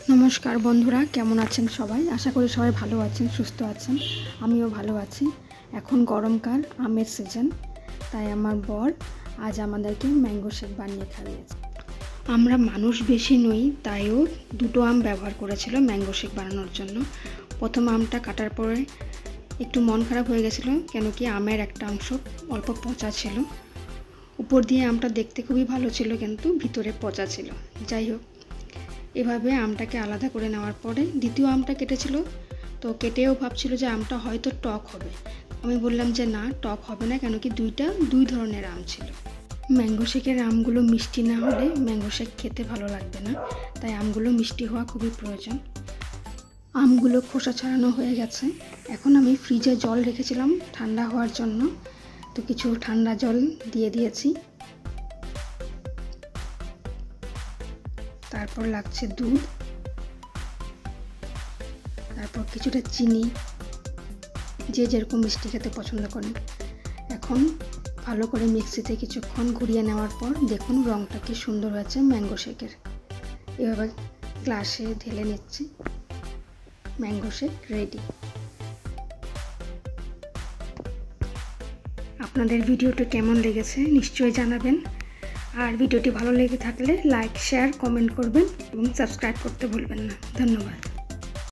নমস্কার বন্ধুরা, কেমন আছেন সবাই? আশা করি সবাই ভালো আছেন, সুস্থ আছেন। আমিও ভালো আছি। এখন গরমকাল, আমের সিজন, তাই আমার বর আজ আমাদেরকে ম্যাঙ্গো শেক বানিয়ে খাইয়েছে। আমরা মানুষ বেশি নই, তাইও দুটো আম ব্যবহার করেছিল ম্যাঙ্গো শেক বানানোর জন্য। প্রথম আমটা কাটার পরে একটু মন খারাপ হয়ে গেছিলো, কেন কি আমের একটা অংশ অল্প পচা ছিল। উপর দিয়ে আমটা দেখতে খুবই ভালো ছিল, কিন্তু ভিতরে পচা ছিল। যাই হোক, এভাবে আমটাকে আলাদা করে নেওয়ার পরে দ্বিতীয় আমটা কেটেছিল, তো কেটেও ভাবছিল যে আমটা হয়তো টক হবে। আমি বললাম যে না, টক হবে না, কেন কি দুই ধরনের আম ছিল। ম্যাঙ্গো শেকের আমগুলো মিষ্টি না হলে ম্যাঙ্গো শেক খেতে ভালো লাগবে না, তাই আমগুলো মিষ্টি হওয়া খুবই প্রয়োজন। আমগুলো খোসা ছাড়ানো হয়ে গেছে। এখন আমি ফ্রিজে জল রেখেছিলাম ঠান্ডা হওয়ার জন্য, তো কিছু ঠান্ডা জল দিয়ে দিয়েছি। তারপর লাগছে দুধ, তারপর কিছুটা চিনি, যে যেরকম মিষ্টি খেতে পছন্দ করেন। এখন ভালো করে মিক্সিতে কিছুক্ষণ ঘুরিয়ে নেওয়ার পর দেখুন রঙটা কি সুন্দর হয়েছে ম্যাঙ্গো শেকের। এভাবে গ্লাসে ঢেলে নিচ্ছি, ম্যাঙ্গো শেক রেডি। আপনাদের ভিডিওটি কেমন লেগেছে নিশ্চয়ই জানাবেন, আর ভিডিওটি ভালো লেগে থাকলে লাইক, শেয়ার, কমেন্ট করবেন এবং সাবস্ক্রাইব করতে ভুলবেন না। ধন্যবাদ।